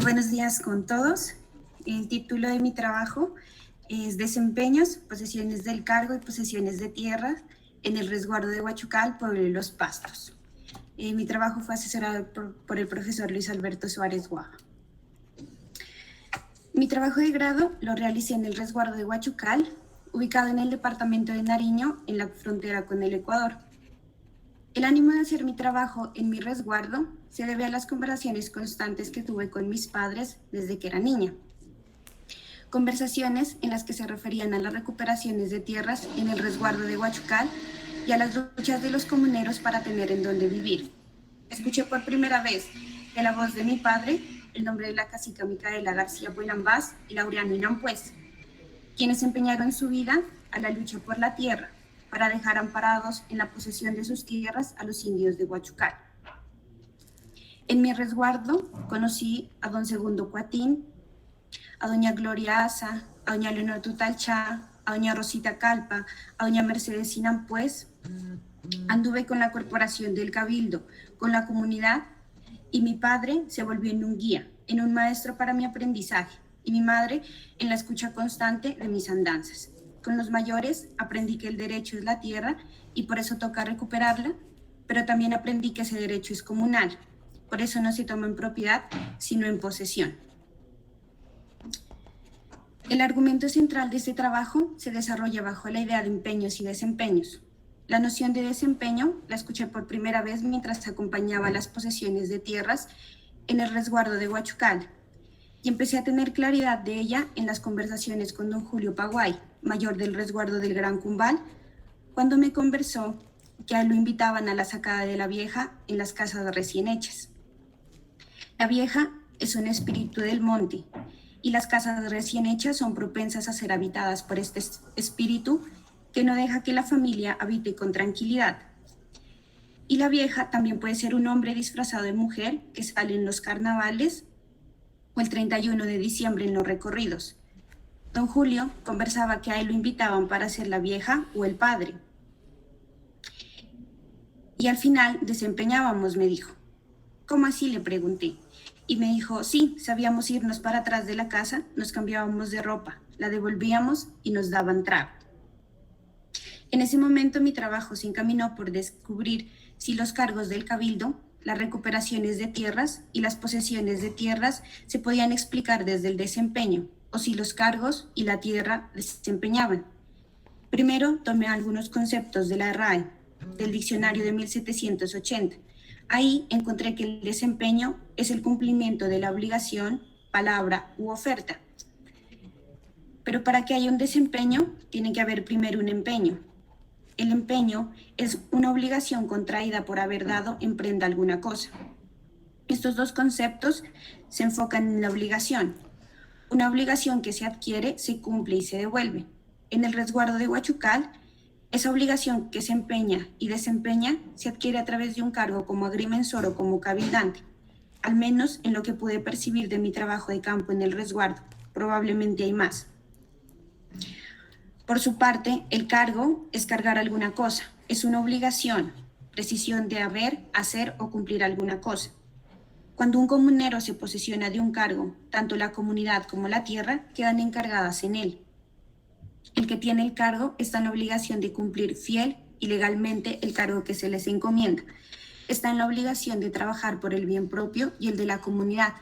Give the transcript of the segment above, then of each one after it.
Buenos días con todos. El título de mi trabajo es Desempeños, posesiones del cargo y posesiones de tierra en el resguardo de Huachucal, Pueblo de los Pastos. Mi trabajo fue asesorado por el profesor Luis Alberto Suárez Guaja. Mi trabajo de grado lo realicé en el resguardo de Huachucal, ubicado en el departamento de Nariño, en la frontera con el Ecuador. El ánimo de hacer mi trabajo en mi resguardo se debe a las conversaciones constantes que tuve con mis padres desde que era niña. Conversaciones en las que se referían a las recuperaciones de tierras en el resguardo de Huachucal y a las luchas de los comuneros para tener en dónde vivir. Escuché por primera vez de la voz de mi padre el nombre de la cacica Micaela García Buenambás y Laureano Inampuez, quienes empeñaron su vida a la lucha por la tierra para dejar amparados en la posesión de sus tierras a los indios de Huachucal. En mi resguardo conocí a don Segundo Cuatín, a doña Gloria Asa, a doña Leonor Tutalchá, a doña Rosita Calpa, a doña Mercedes Inampuez. Anduve con la corporación del Cabildo, con la comunidad, y mi padre se volvió en un guía, en un maestro para mi aprendizaje, y mi madre en la escucha constante de mis andanzas. Con los mayores aprendí que el derecho es la tierra y por eso toca recuperarla, pero también aprendí que ese derecho es comunal, por eso no se toma en propiedad, sino en posesión. El argumento central de este trabajo se desarrolla bajo la idea de empeños y desempeños. La noción de desempeño la escuché por primera vez mientras acompañaba las posesiones de tierras en el resguardo de Huachucal, y empecé a tener claridad de ella en las conversaciones con don Julio Paguay, mayor del resguardo del Gran Cumbal, cuando me conversó que a él lo invitaban a la sacada de la vieja en las casas recién hechas. La vieja es un espíritu del monte, y las casas recién hechas son propensas a ser habitadas por este espíritu que no deja que la familia habite con tranquilidad. Y la vieja también puede ser un hombre disfrazado de mujer que sale en los carnavales o el 31 de diciembre en los recorridos. Don Julio conversaba que a él lo invitaban para ser la vieja o el padre. Y al final desempeñábamos, me dijo. ¿Cómo así?, le pregunté. Y me dijo, sí, sabíamos irnos para atrás de la casa, nos cambiábamos de ropa, la devolvíamos y nos daban trago. En ese momento mi trabajo se encaminó por descubrir si los cargos del Cabildo, las recuperaciones de tierras y las posesiones de tierras se podían explicar desde el desempeño, o si los cargos y la tierra desempeñaban. Primero tomé algunos conceptos de la RAE, del diccionario de 1780. Ahí encontré que el desempeño es el cumplimiento de la obligación, palabra u oferta. Pero para que haya un desempeño, tiene que haber primero un empeño. El empeño es una obligación contraída por haber dado en prenda alguna cosa. Estos dos conceptos se enfocan en la obligación. Una obligación que se adquiere, se cumple y se devuelve. En el resguardo de Huachucal, esa obligación que se empeña y desempeña se adquiere a través de un cargo como agrimensor o como cabildante, al menos en lo que pude percibir de mi trabajo de campo en el resguardo. Probablemente hay más. Por su parte, el cargo es cargar alguna cosa, es una obligación, precisión de haber, hacer o cumplir alguna cosa. Cuando un comunero se posesiona de un cargo, tanto la comunidad como la tierra quedan encargadas en él. El que tiene el cargo está en la obligación de cumplir fiel y legalmente el cargo que se les encomienda. Está en la obligación de trabajar por el bien propio y el de la comunidad.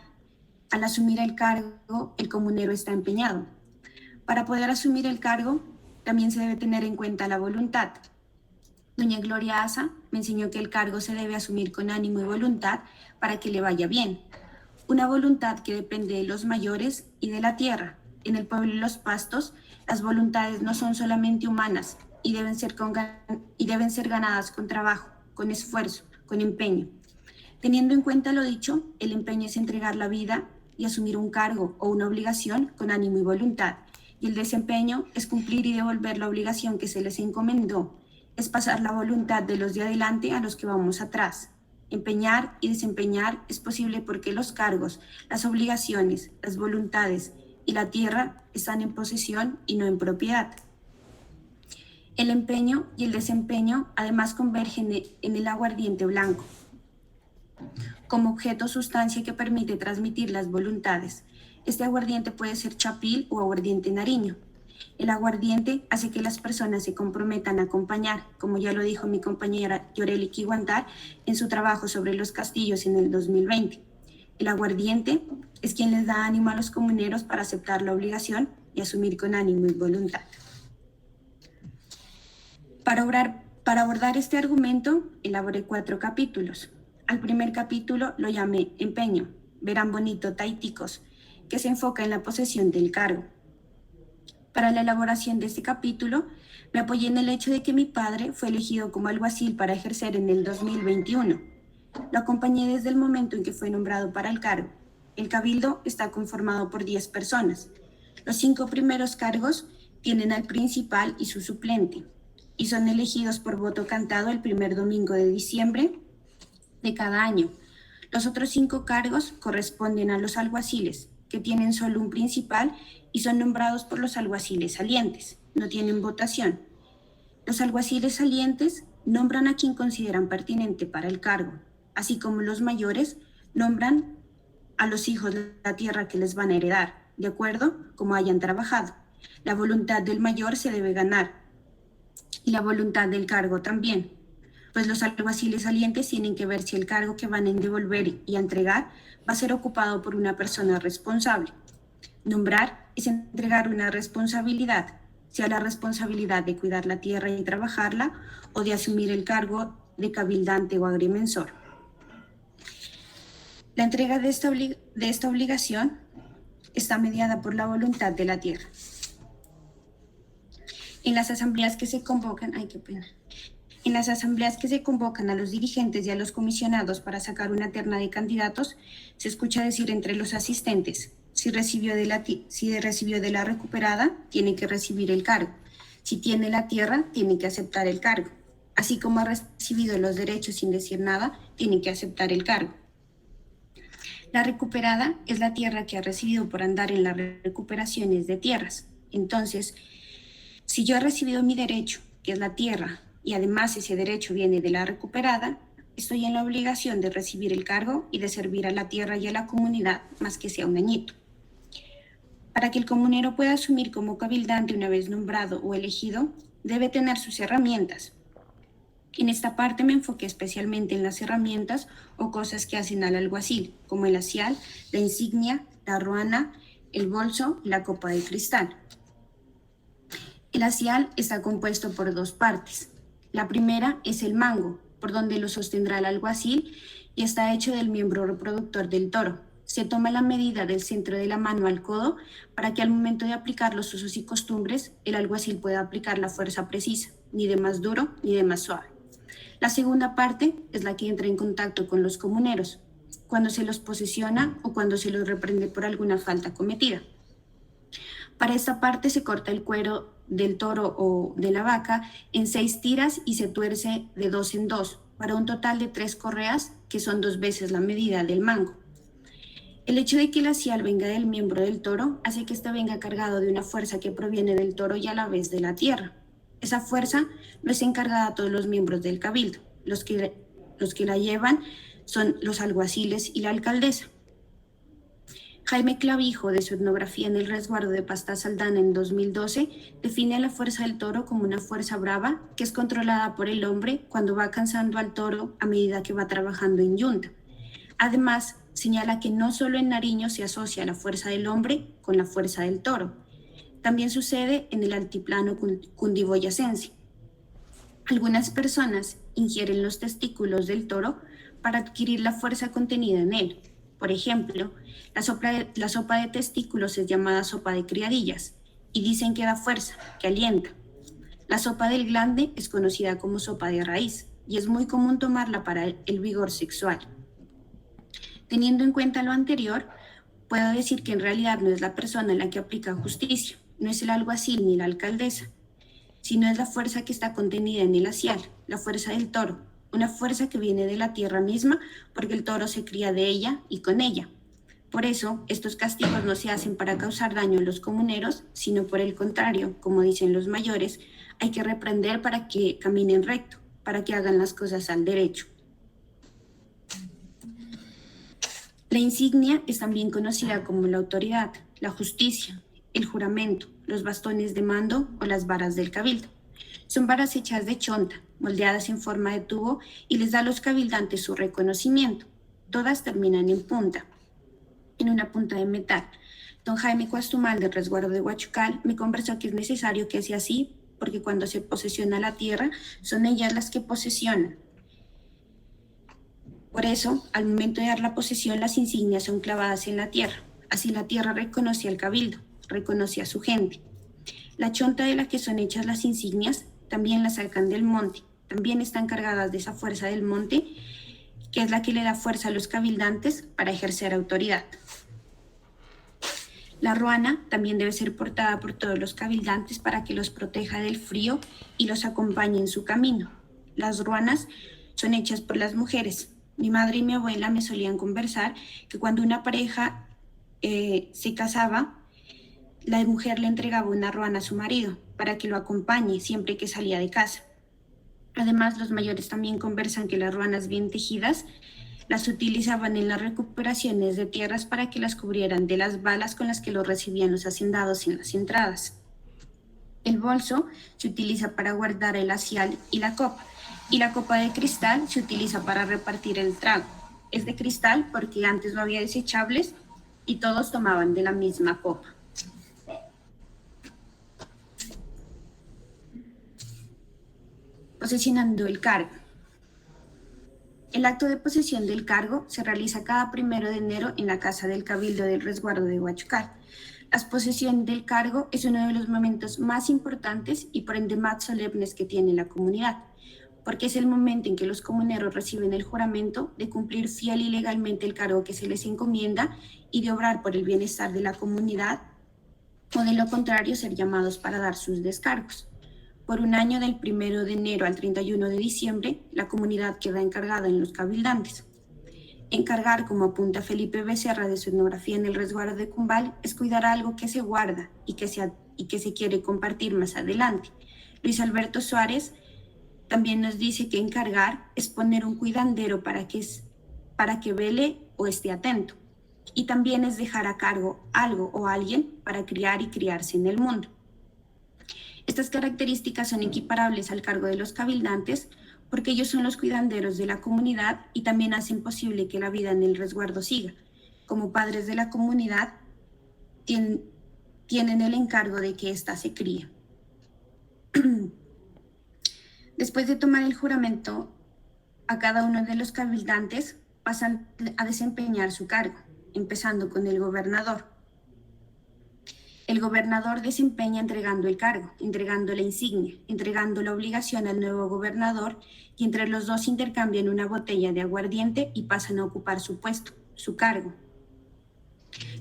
Al asumir el cargo, el comunero está empeñado. Para poder asumir el cargo, también se debe tener en cuenta la voluntad. Doña Gloria Asa me enseñó que el cargo se debe asumir con ánimo y voluntad para que le vaya bien. Una voluntad que depende de los mayores y de la tierra. En el pueblo de los Pastos, las voluntades no son solamente humanas y deben ser ganadas con trabajo, con esfuerzo, con empeño. Teniendo en cuenta lo dicho, el empeño es entregar la vida y asumir un cargo o una obligación con ánimo y voluntad. Y el desempeño es cumplir y devolver la obligación que se les encomendó. Es pasar la voluntad de los de adelante a los que vamos atrás. Empeñar y desempeñar es posible porque los cargos, las obligaciones, las voluntades y la tierra están en posesión y no en propiedad. El empeño y el desempeño además convergen en el aguardiente blanco. como objeto o sustancia que permite transmitir las voluntades. Este aguardiente puede ser chapil o aguardiente nariño. El aguardiente hace que las personas se comprometan a acompañar, como ya lo dijo mi compañera Yoreli Kiwandar en su trabajo sobre los castillos en el 2020. El aguardiente es quien les da ánimo a los comuneros para aceptar la obligación y asumir con ánimo y voluntad. Para abordar este argumento, elaboré 4 capítulos. Al primer capítulo lo llamé Empeño, verán bonito Taiticos, que se enfoca en la posesión del cargo. Para la elaboración de este capítulo, me apoyé en el hecho de que mi padre fue elegido como alguacil para ejercer en el 2021. Lo acompañé desde el momento en que fue nombrado para el cargo. El cabildo está conformado por 10 personas. Los 5 primeros cargos tienen al principal y su suplente, y son elegidos por voto cantado el primer domingo de diciembre de cada año. Los otros 5 cargos corresponden a los alguaciles, que tienen solo un principal y son nombrados por los alguaciles salientes, no tienen votación. Los alguaciles salientes nombran a quien consideran pertinente para el cargo, así como los mayores nombran a los hijos de la tierra que les van a heredar, de acuerdo como hayan trabajado. La voluntad del mayor se debe ganar y la voluntad del cargo también, pues los alguaciles salientes tienen que ver si el cargo que van a devolver y a entregar va a ser ocupado por una persona responsable. Nombrar es entregar una responsabilidad, sea la responsabilidad de cuidar la tierra y trabajarla o de asumir el cargo de cabildante o agrimensor. La entrega de esta obligación está mediada por la voluntad de la tierra. En las asambleas que se convocan, En las asambleas que se convocan a los dirigentes y a los comisionados para sacar una terna de candidatos, se escucha decir entre los asistentes: si recibió de la recuperada, tiene que recibir el cargo. Si tiene la tierra, tiene que aceptar el cargo. Así como ha recibido los derechos sin decir nada, tiene que aceptar el cargo. La recuperada es la tierra que ha recibido por andar en las recuperaciones de tierras. Entonces, si yo he recibido mi derecho, que es la tierra, y además ese derecho viene de la recuperada, estoy en la obligación de recibir el cargo y de servir a la tierra y a la comunidad, más que sea un añito. Para que el comunero pueda asumir como cabildante una vez nombrado o elegido, debe tener sus herramientas. En esta parte me enfoqué especialmente en las herramientas o cosas que hacen al alguacil, como el hacial, la insignia, la ruana, el bolso y la copa de cristal. El hacial está compuesto por 2 partes. La primera es el mango, por donde lo sostendrá el alguacil, y está hecho del miembro reproductor del toro. Se toma la medida del centro de la mano al codo para que al momento de aplicar los usos y costumbres, el alguacil pueda aplicar la fuerza precisa, ni de más duro ni de más suave. La segunda parte es la que entra en contacto con los comuneros, cuando se los posesiona o cuando se los reprende por alguna falta cometida. Para esta parte se corta el cuero del toro o de la vaca en 6 tiras y se tuerce de 2 en 2, para un total de 3 correas, que son 2 veces la medida del mango. El hecho de que el hacial venga del miembro del toro hace que éste venga cargado de una fuerza que proviene del toro y a la vez de la tierra. Esa fuerza no es encargada a todos los miembros del cabildo. Los que la llevan son los alguaciles y la alcaldesa. Jaime Clavijo, de su etnografía en el resguardo de Pasta Saldana en 2012, define a la fuerza del toro como una fuerza brava que es controlada por el hombre cuando va cansando al toro a medida que va trabajando en yunta. Además, señala que no solo en Nariño se asocia la fuerza del hombre con la fuerza del toro. También sucede en el altiplano cundiboyacense. Algunas personas ingieren los testículos del toro para adquirir la fuerza contenida en él. Por ejemplo, la sopa de testículos es llamada sopa de criadillas y dicen que da fuerza, que alienta. La sopa del glande es conocida como sopa de raíz y es muy común tomarla para el vigor sexual. Teniendo en cuenta lo anterior, puedo decir que en realidad no es la persona la que aplica justicia, no es el alguacil ni la alcaldesa, sino es la fuerza que está contenida en el hacial, la fuerza del toro, una fuerza que viene de la tierra misma porque el toro se cría de ella y con ella. Por eso, estos castigos no se hacen para causar daño a los comuneros, sino por el contrario, como dicen los mayores, hay que reprender para que caminen recto, para que hagan las cosas al derecho. La insignia es también conocida como la autoridad, la justicia, el juramento, los bastones de mando o las varas del cabildo. Son varas hechas de chonta, moldeadas en forma de tubo y les da a los cabildantes su reconocimiento. Todas terminan en una punta de metal. Don Jaime Cuastumal del resguardo de Huachucal me conversó que es necesario que sea así porque cuando se posesiona la tierra son ellas las que posesionan. Por eso, al momento de dar la posesión, las insignias son clavadas en la tierra. Así la tierra reconoce al cabildo, reconoce a su gente. La chonta de la que son hechas las insignias también la sacan del monte. También están cargadas de esa fuerza del monte, que es la que le da fuerza a los cabildantes para ejercer autoridad. La ruana también debe ser portada por todos los cabildantes para que los proteja del frío y los acompañe en su camino. Las ruanas son hechas por las mujeres. Mi madre y mi abuela me solían conversar que cuando una pareja se casaba, la mujer le entregaba una ruana a su marido para que lo acompañe siempre que salía de casa. Además, los mayores también conversan que las ruanas bien tejidas las utilizaban en las recuperaciones de tierras para que las cubrieran de las balas con las que los recibían los hacendados en las entradas. El bolso se utiliza para guardar el hacial y la copa de cristal se utiliza para repartir el trago. Es de cristal porque antes no había desechables y todos tomaban de la misma copa. Posesionando el cargo. El acto de posesión del cargo se realiza cada 1 de enero en la Casa del Cabildo del Resguardo de Huachucal. La posesión del cargo es uno de los momentos más importantes y por ende más solemnes que tiene la comunidad, porque es el momento en que los comuneros reciben el juramento de cumplir fiel y legalmente el cargo que se les encomienda y de obrar por el bienestar de la comunidad, o de lo contrario ser llamados para dar sus descargos. Por un año del 1 de enero al 31 de diciembre, la comunidad queda encargada en los cabildantes. Encargar, como apunta Felipe Becerra de su etnografía en el resguardo de Cumbal, es cuidar algo que se guarda y que se quiere compartir más adelante. Luis Alberto Suárez también nos dice que encargar es poner un cuidandero para que vele o esté atento. Y también es dejar a cargo algo o alguien para criar y criarse en el mundo. Estas características son equiparables al cargo de los cabildantes porque ellos son los cuidanderos de la comunidad y también hacen posible que la vida en el resguardo siga. Como padres de la comunidad, tienen el encargo de que ésta se críe. Después de tomar el juramento, a cada uno de los cabildantes pasan a desempeñar su cargo, empezando con el gobernador. El gobernador desempeña entregando el cargo, entregando la insignia, entregando la obligación al nuevo gobernador y entre los dos intercambian una botella de aguardiente y pasan a ocupar su puesto, su cargo.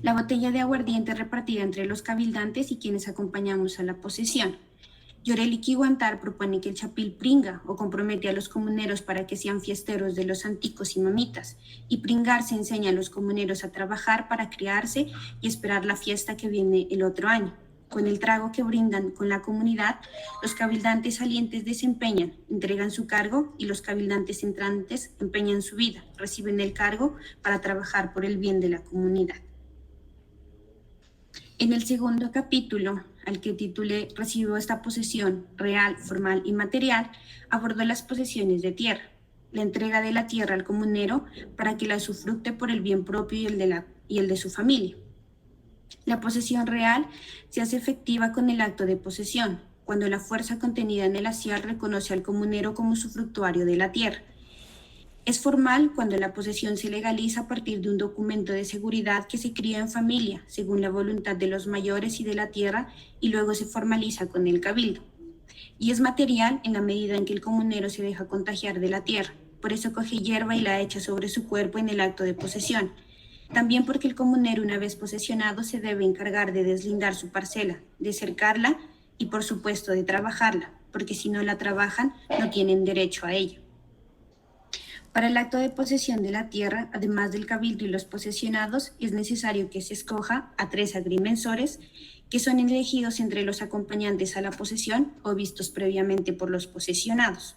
La botella de aguardiente es repartida entre los cabildantes y quienes acompañamos a la posesión. Yoreli Kiwantar propone que el chapil pringa o compromete a los comuneros para que sean fiesteros de los anticos y mamitas, y pringar se enseña a los comuneros a trabajar para criarse y esperar la fiesta que viene el otro año. Con el trago que brindan con la comunidad, los cabildantes salientes desempeñan, entregan su cargo y los cabildantes entrantes empeñan su vida, reciben el cargo para trabajar por el bien de la comunidad. En el segundo capítulo, al que titulé Recibo esta posesión real, formal y material, abordó las posesiones de tierra, la entrega de la tierra al comunero para que la usufructe por el bien propio y el de su familia. La posesión real se hace efectiva con el acto de posesión, cuando la fuerza contenida en el haciar reconoce al comunero como usufructuario de la tierra. Es formal cuando la posesión se legaliza a partir de un documento de seguridad que se cría en familia, según la voluntad de los mayores y de la tierra, y luego se formaliza con el cabildo. Y es material en la medida en que el comunero se deja contagiar de la tierra, por eso coge hierba y la echa sobre su cuerpo en el acto de posesión. También porque el comunero, una vez posesionado, se debe encargar de deslindar su parcela, de cercarla y, por supuesto, de trabajarla, porque si no la trabajan, no tienen derecho a ella. Para el acto de posesión de la tierra, además del cabildo y los posesionados, es necesario que se escoja a 3 agrimensores que son elegidos entre los acompañantes a la posesión o vistos previamente por los posesionados.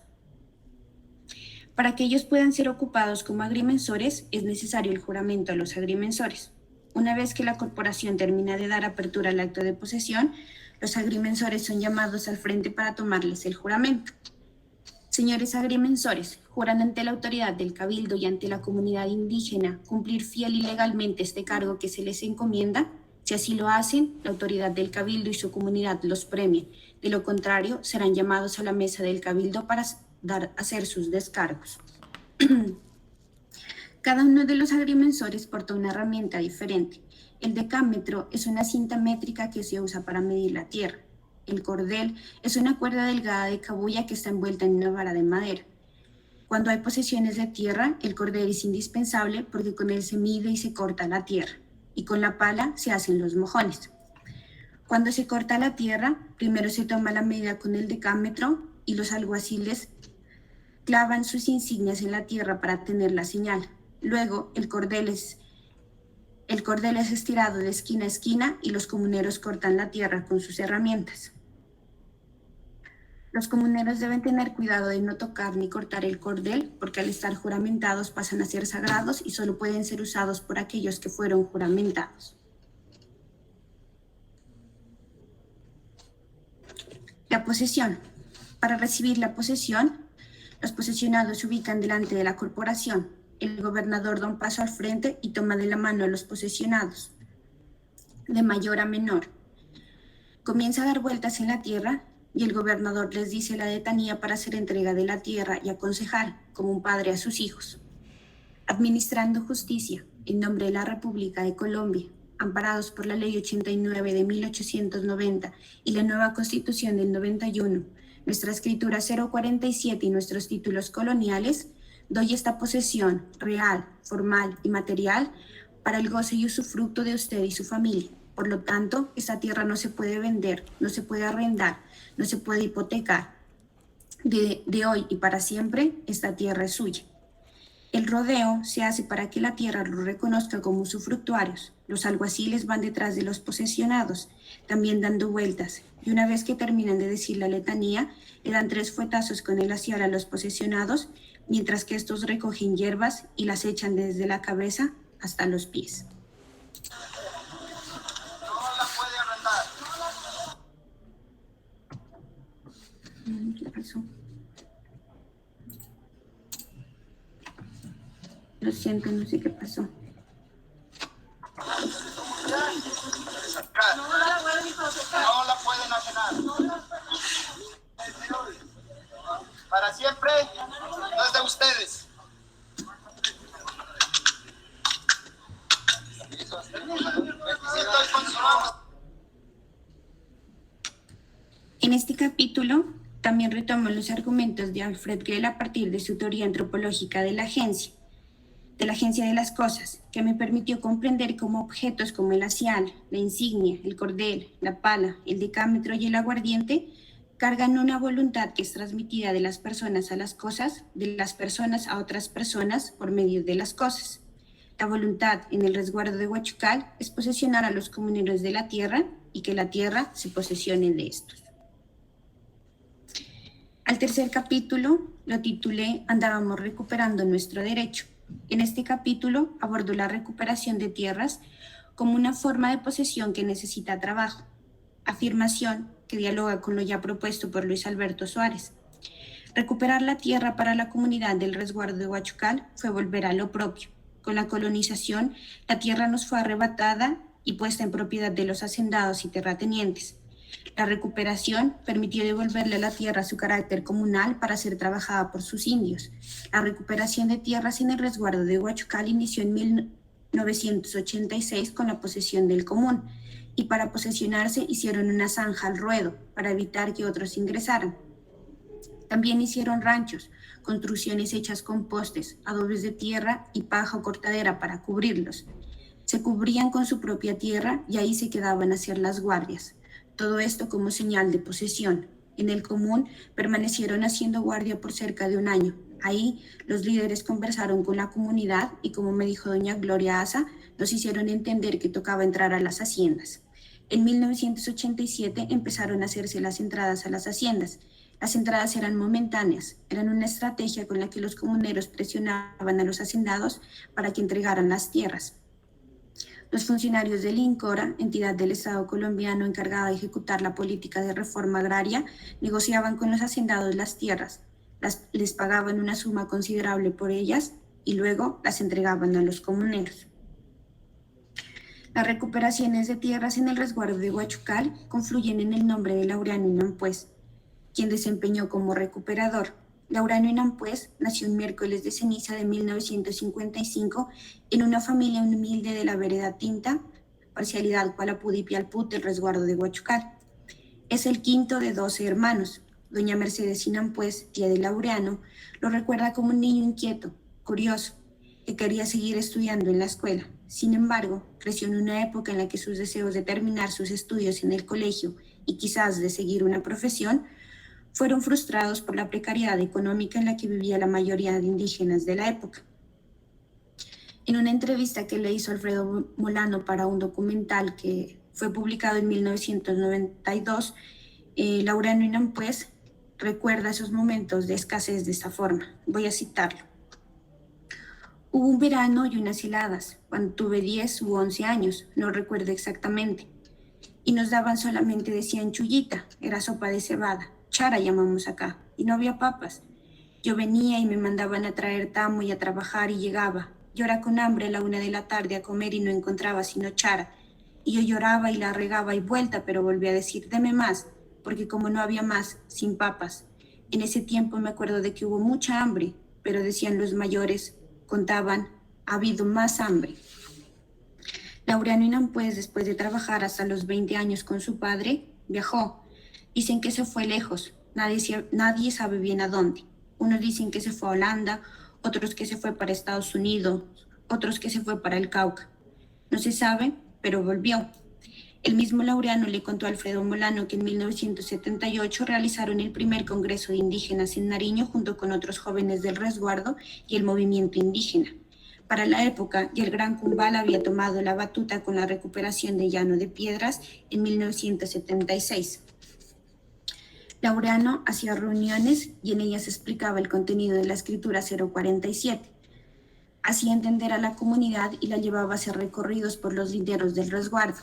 Para que ellos puedan ser ocupados como agrimensores, es necesario el juramento a los agrimensores. Una vez que la corporación termina de dar apertura al acto de posesión, los agrimensores son llamados al frente para tomarles el juramento. Señores agrimensores, juran ante la autoridad del Cabildo y ante la comunidad indígena cumplir fiel y legalmente este cargo que se les encomienda. Si así lo hacen, la autoridad del Cabildo y su comunidad los premien. De lo contrario, serán llamados a la mesa del Cabildo para hacer sus descargos. Cada uno de los agrimensores porta una herramienta diferente. El decámetro es una cinta métrica que se usa para medir la tierra. El cordel es una cuerda delgada de cabuya que está envuelta en una vara de madera. Cuando hay posesiones de tierra, el cordel es indispensable porque con él se mide y se corta la tierra, y con la pala se hacen los mojones. Cuando se corta la tierra, primero se toma la medida con el decámetro y los alguaciles clavan sus insignias en la tierra para tener la señal. Luego, el cordel es estirado de esquina a esquina y los comuneros cortan la tierra con sus herramientas. Los comuneros deben tener cuidado de no tocar ni cortar el cordel, porque al estar juramentados pasan a ser sagrados y solo pueden ser usados por aquellos que fueron juramentados. La posesión. Para recibir la posesión, los posesionados se ubican delante de la corporación. El gobernador da un paso al frente y toma de la mano a los posesionados, de mayor a menor. Comienza a dar vueltas en la tierra y el gobernador les dice la letanía para hacer entrega de la tierra y aconsejar, como un padre a sus hijos. Administrando justicia, en nombre de la República de Colombia, amparados por la Ley 89 de 1890 y la nueva Constitución del 91, nuestra Escritura 047 y nuestros títulos coloniales, doy esta posesión real, formal y material para el goce y usufructo de usted y su familia. Por lo tanto, esta tierra no se puede vender, no se puede arrendar, no se puede hipotecar. De hoy y para siempre, esta tierra es suya. El rodeo se hace para que la tierra lo reconozca como usufructuarios. Los alguaciles van detrás de los posesionados, también dando vueltas, y una vez que terminan de decir la letanía, le dan 3 fuetazos con el lacial a los posesionados, mientras que estos recogen hierbas y las echan desde la cabeza hasta los pies. ¿Qué pasó? Lo siento, no sé qué pasó. No la pueden ajenar. Para siempre no es de ustedes. En este capítulo también retomo los argumentos de Alfred Gell a partir de su teoría antropológica de la agencia de las cosas, que me permitió comprender cómo objetos como el lacial, la insignia, el cordel, la pala, el decámetro y el aguardiente cargan una voluntad que es transmitida de las personas a las cosas, de las personas a otras personas por medio de las cosas. La voluntad en el resguardo de Huachucal es posesionar a los comuneros de la tierra y que la tierra se posesione de estos. Al tercer capítulo lo titulé Andábamos recuperando nuestro derecho. En este capítulo abordo la recuperación de tierras como una forma de posesión que necesita trabajo, afirmación que dialoga con lo ya propuesto por Luis Alberto Suárez. Recuperar la tierra para la comunidad del resguardo de Huachucal fue volver a lo propio. Con la colonización, la tierra nos fue arrebatada y puesta en propiedad de los hacendados y terratenientes. La recuperación permitió devolverle a la tierra su carácter comunal para ser trabajada por sus indios. La recuperación de tierras en el resguardo de Huachucal inició en 1986 con la posesión del común, y para posesionarse hicieron una zanja al ruedo para evitar que otros ingresaran. También hicieron ranchos, construcciones hechas con postes, adobes de tierra y paja o cortadera para cubrirlos. Se cubrían con su propia tierra y ahí se quedaban a hacer las guardias. Todo esto como señal de posesión. En el común permanecieron haciendo guardia por cerca de un año. Ahí los líderes conversaron con la comunidad y, como me dijo doña Gloria Asa, nos hicieron entender que tocaba entrar a las haciendas. En 1987 empezaron a hacerse las entradas a las haciendas. Las entradas eran momentáneas, eran una estrategia con la que los comuneros presionaban a los hacendados para que entregaran las tierras. Los funcionarios del INCORA, entidad del Estado colombiano encargada de ejecutar la política de reforma agraria, negociaban con los hacendados las tierras, les pagaban una suma considerable por ellas y luego las entregaban a los comuneros. Las recuperaciones de tierras en el resguardo de Huachucal confluyen en el nombre de Laureano Inampuez, quien desempeñó como recuperador. Laureano Inampuez nació un miércoles de ceniza de 1955 en una familia humilde de la vereda Tinta, parcialidad Cualapud y Pialput del resguardo de Huachucal. Es el quinto de 12 hermanos. Doña Mercedes Inampuez, tía de Laureano, lo recuerda como un niño inquieto, curioso, que quería seguir estudiando en la escuela. Sin embargo, creció en una época en la que sus deseos de terminar sus estudios en el colegio y quizás de seguir una profesión fueron frustrados por la precariedad económica en la que vivía la mayoría de indígenas de la época. En una entrevista que le hizo Alfredo Molano para un documental que fue publicado en 1992, Laureano Inampuez recuerda esos momentos de escasez de esta forma. Voy a citarlo. Hubo un verano y unas heladas, cuando tuve 10 u 11 años, no recuerdo exactamente, y nos daban solamente, decían chullita, era sopa de cebada, chara llamamos acá, y no había papas. Yo venía y me mandaban a traer tamo y a trabajar y llegaba. Yo era con hambre a la 1 de la tarde a comer y no encontraba sino chara. Y yo lloraba y la regaba y vuelta, pero volví a decir, deme más, porque como no había más, sin papas. En ese tiempo me acuerdo de que hubo mucha hambre, pero decían los mayores, contaban, ha habido más hambre. Laureano Inampuez, después de trabajar hasta los 20 años con su padre, viajó. Dicen que se fue lejos, nadie sabe bien a dónde. Unos dicen que se fue a Holanda, otros que se fue para Estados Unidos, otros que se fue para el Cauca. No se sabe, pero volvió. El mismo Laureano le contó a Alfredo Molano que en 1978 realizaron el primer Congreso de Indígenas en Nariño junto con otros jóvenes del resguardo y el movimiento indígena. Para la época, y el Gran Cumbal había tomado la batuta con la recuperación de Llano de Piedras en 1976. Laureano hacía reuniones y en ellas explicaba el contenido de la escritura 047. Hacía entender a la comunidad y la llevaba a hacer recorridos por los linderos del resguardo,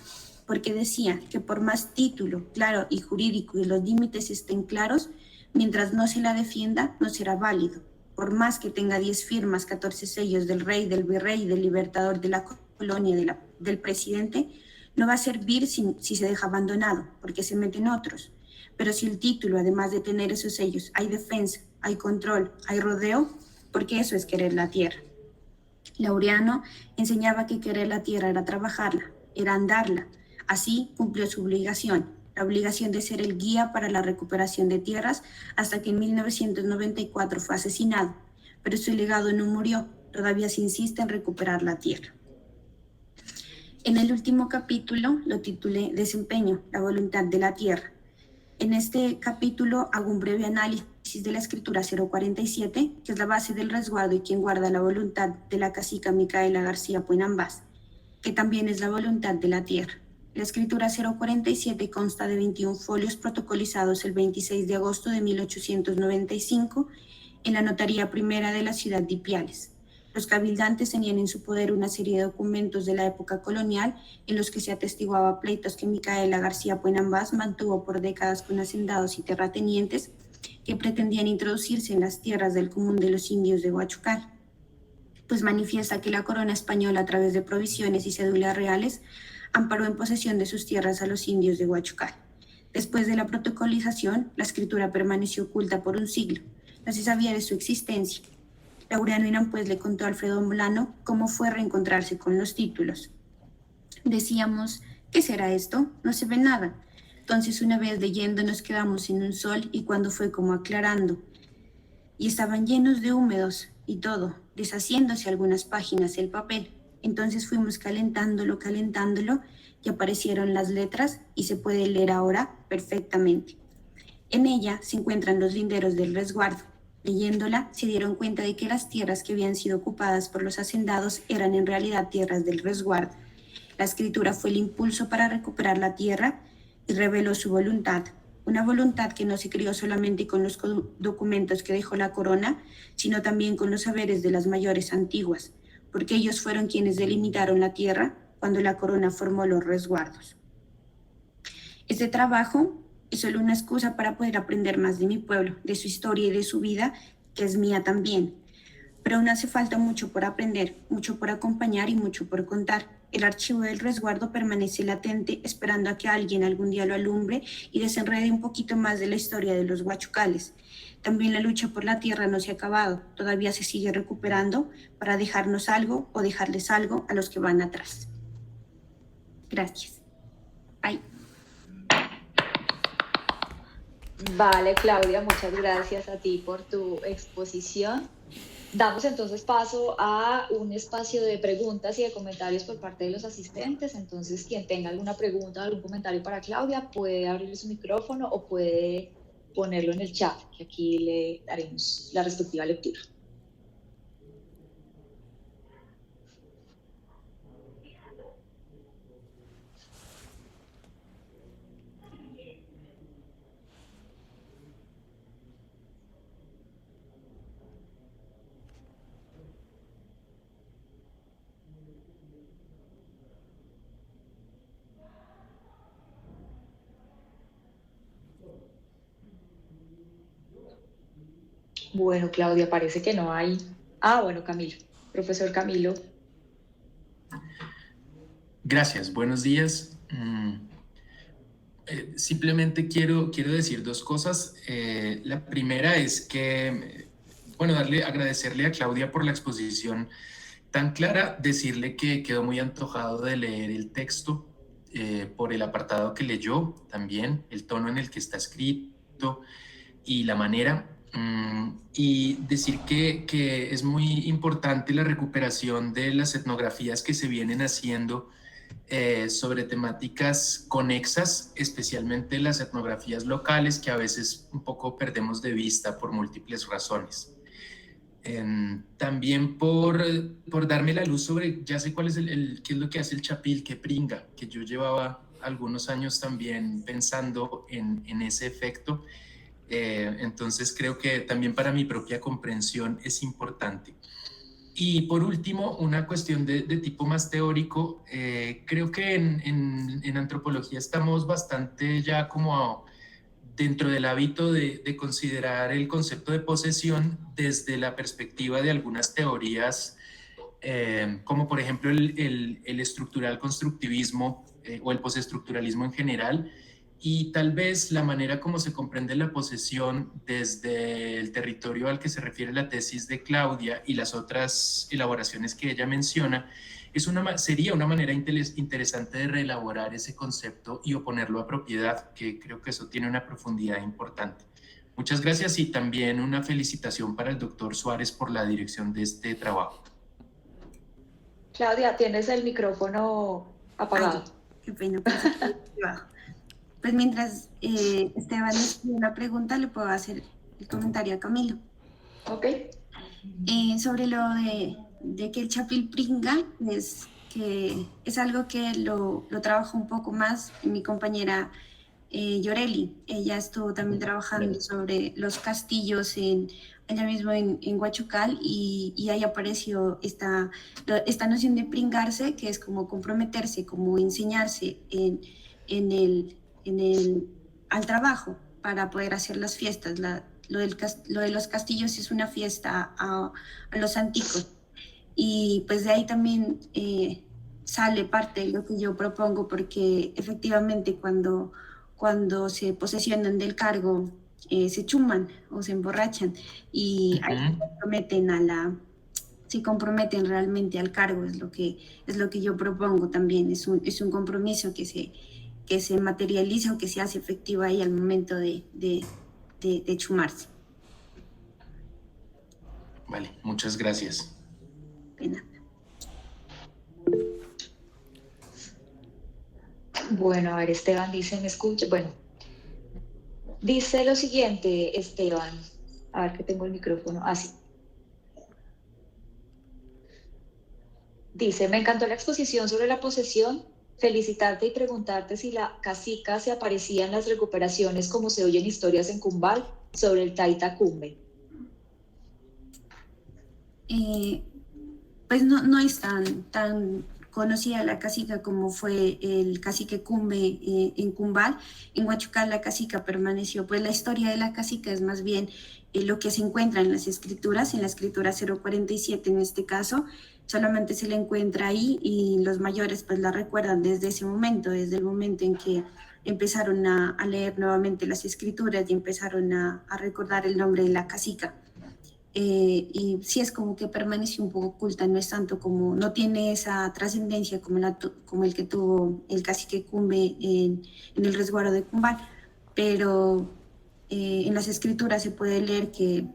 porque decía que por más título claro y jurídico y los límites estén claros, mientras no se la defienda, no será válido. Por más que tenga 10 firmas, 14 sellos del rey, del virrey, del libertador de la colonia, del presidente, no va a servir si se deja abandonado, porque se meten otros. Pero si el título, además de tener esos sellos, hay defensa, hay control, hay rodeo, porque eso es querer la tierra. Laureano enseñaba que querer la tierra era trabajarla, era andarla. Así cumplió su obligación, la obligación de ser el guía para la recuperación de tierras, hasta que en 1994 fue asesinado. Pero su legado no murió, todavía se insiste en recuperar la tierra. En el último capítulo lo titulé Desempeño, la voluntad de la tierra. En este capítulo hago un breve análisis de la escritura 047, que es la base del resguardo y quien guarda la voluntad de la cacica Micaela García Puenambás, que también es la voluntad de la tierra. La escritura 047 consta de 21 folios protocolizados el 26 de agosto de 1895 en la notaría primera de la ciudad de Ipiales. Los cabildantes tenían en su poder una serie de documentos de la época colonial en los que se atestiguaba pleitos que Micaela García Puenambás mantuvo por décadas con hacendados y terratenientes que pretendían introducirse en las tierras del común de los indios de Huachucal. Pues manifiesta que la corona española, a través de provisiones y cédulas reales, amparó en posesión de sus tierras a los indios de Huachucal. Después de la protocolización, la escritura permaneció oculta por un siglo. No se sabía de su existencia. Laureano Inampuez le contó a Alfredo Molano cómo fue reencontrarse con los títulos. Decíamos, ¿qué será esto? No se ve nada. Entonces una vez leyendo nos quedamos en un sol y cuando fue como aclarando. Y estaban llenos de húmedos y todo, deshaciéndose algunas páginas el papel. Entonces fuimos calentándolo y aparecieron las letras y se puede leer ahora perfectamente. En ella se encuentran los linderos del resguardo. Leyéndola, se dieron cuenta de que las tierras que habían sido ocupadas por los hacendados eran en realidad tierras del resguardo. La escritura fue el impulso para recuperar la tierra y reveló su voluntad, una voluntad que no se crió solamente con los documentos que dejó la corona, sino también con los saberes de las mayores antiguas, porque ellos fueron quienes delimitaron la tierra cuando la corona formó los resguardos. Este trabajo es solo una excusa para poder aprender más de mi pueblo, de su historia y de su vida, que es mía también. Pero aún hace falta mucho por aprender, mucho por acompañar y mucho por contar. El archivo del resguardo permanece latente, esperando a que alguien algún día lo alumbre y desenrede un poquito más de la historia de los huachucales. También la lucha por la tierra no se ha acabado, todavía se sigue recuperando para dejarnos algo o dejarles algo a los que van atrás. Gracias. Bye. Vale, Claudia, muchas gracias a ti por tu exposición. Damos entonces paso a un espacio de preguntas y de comentarios por parte de los asistentes. Entonces, quien tenga alguna pregunta o algún comentario para Claudia puede abrir su micrófono o puede ponerlo en el chat, que aquí le daremos la respectiva lectura. Bueno, Claudia, parece que no hay. Ah, bueno, Camilo, profesor Camilo. Gracias, buenos días. Simplemente quiero decir dos cosas. La primera es que, bueno, agradecerle a Claudia por la exposición tan clara, decirle que quedó muy antojado de leer el texto por el apartado que leyó, también el tono en el que está escrito y la manera. Y decir que es muy importante la recuperación de las etnografías que se vienen haciendo sobre temáticas conexas, especialmente las etnografías locales, que a veces un poco perdemos de vista por múltiples razones. También por darme la luz sobre, ya sé cuál es qué es lo que hace el chapil, que pringa, que yo llevaba algunos años también pensando en ese efecto. Entonces creo que también para mi propia comprensión es importante. Y por último, una cuestión de tipo más teórico. Creo que en antropología estamos bastante ya como dentro del hábito de considerar el concepto de posesión desde la perspectiva de algunas teorías, como por ejemplo el estructural constructivismo o el postestructuralismo en general, y tal vez la manera como se comprende la posesión desde el territorio al que se refiere la tesis de Claudia y las otras elaboraciones que ella menciona, sería una manera interesante de reelaborar ese concepto y oponerlo a propiedad, que creo que eso tiene una profundidad importante. Muchas gracias y también una felicitación para el doctor Suárez por la dirección de este trabajo. Claudia, tienes el micrófono apagado. Ay, qué pena. Pues mientras Esteban escribe una pregunta, le puedo hacer el comentario a Camilo. Ok. Sobre lo de que el chapil pringa, que es algo que lo trabajo un poco más mi compañera Yoreli. Ella estuvo también trabajando sobre los castillos allá mismo en Huachucal y ahí apareció esta noción de pringarse, que es como comprometerse, como enseñarse al trabajo para poder hacer las fiestas. Lo de los castillos es una fiesta a los antiguos. Y pues de ahí también sale parte de lo que yo propongo, porque efectivamente cuando se posesionan del cargo, se chuman o se emborrachan y ahí se comprometen realmente al cargo, es lo que yo propongo también. Es un compromiso que se materializa o que se hace efectivo ahí al momento de chumarse. Vale, muchas gracias. Pena. Bueno, a ver, Esteban dice, ¿me escucha? Bueno, dice lo siguiente, Esteban. A ver que tengo el micrófono. Así. Dice, me encantó la exposición sobre la posesión, felicitarte y preguntarte si la cacica se aparecía en las recuperaciones como se oyen historias en Cumbal sobre el Taita Cumbe. Pues no es tan conocida la cacica como fue el cacique Cumbe en Cumbal. En Huachucal la cacica permaneció, pues la historia de la cacica es más bien lo que se encuentra en las escrituras, en la escritura 047 en este caso, solamente se le encuentra ahí y los mayores pues la recuerdan desde ese momento, desde el momento en que empezaron a leer nuevamente las escrituras y empezaron a recordar el nombre de la cacica. Y sí es como que permaneció un poco oculta, no es tanto como, no tiene esa trascendencia como el que tuvo el cacique Cumbe en el resguardo de Cumbal, pero en las escrituras se puede leer que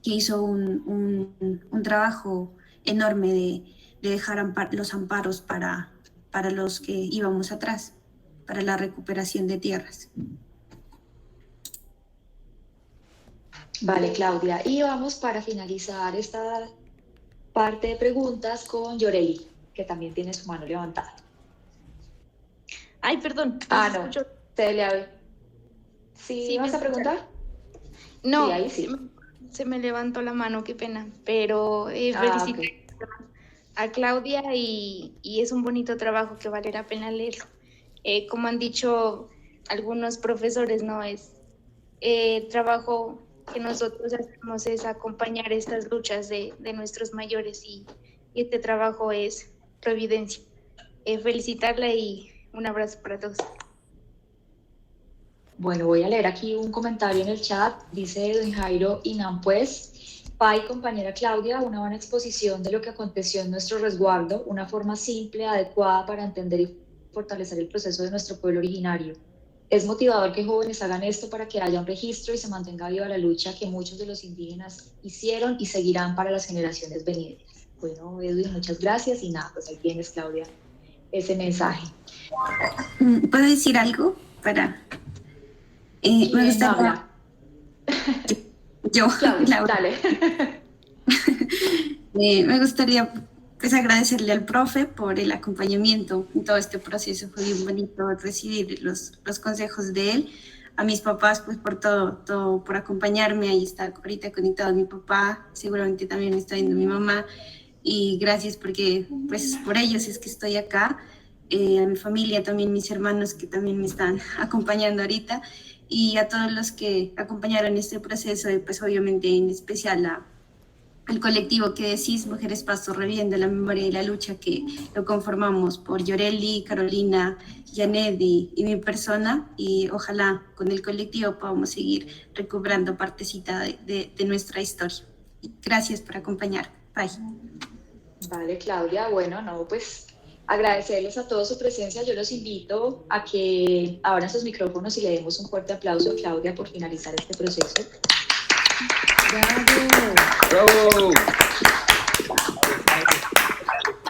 hizo un trabajo enorme de dejar los amparos para los que íbamos atrás, para la recuperación de tierras. Vale, Claudia. Y vamos para finalizar esta parte de preguntas con Yoreli, que también tiene su mano levantada. Ay, perdón. No, Celia. ¿Sí vas a preguntar? No, sí, ahí sí. Se me levantó la mano, qué pena. Pero felicito a Claudia y es un bonito trabajo que vale la pena leerlo. Como han dicho algunos profesores, no es trabajo que nosotros hacemos es acompañar estas luchas de nuestros mayores y este trabajo es providencia. Felicitarla y un abrazo para todos. Bueno, voy a leer aquí un comentario en el chat. Dice don Jairo Inán, pues, Pa y compañera Claudia, una buena exposición de lo que aconteció en nuestro resguardo, una forma simple, adecuada para entender y fortalecer el proceso de nuestro pueblo originario. Es motivador que jóvenes hagan esto para que haya un registro y se mantenga viva la lucha que muchos de los indígenas hicieron y seguirán para las generaciones venideras. Bueno, Edwin, muchas gracias y nada, pues ahí tienes, Claudia, ese mensaje. ¿Puedo decir algo para...? Me gustaría... Yo, Claudia, dale. Me gustaría pues agradecerle al profe por el acompañamiento en todo este proceso. Fue bien bonito recibir los consejos de él. A mis papás pues por todo por acompañarme. Ahí está ahorita conectado mi papá, seguramente también me está viendo mi mamá. Y gracias porque pues por ellos es que estoy acá. A mi familia también, mis hermanos que también me están acompañando ahorita. Y a todos los que acompañaron este proceso, y pues obviamente en especial al colectivo que decís, Mujeres Pasto Reviviendo la Memoria y la Lucha, que lo conformamos por Yoreli, Carolina, Janet y mi persona, y ojalá con el colectivo podamos seguir recuperando partecita de nuestra historia. Gracias por acompañar. Bye. Vale, Claudia, bueno, no, pues agradecerles a todos su presencia. Yo los invito a que abran sus micrófonos y le demos un fuerte aplauso a Claudia por finalizar este proceso. ¡Bravo! ¡Bravo!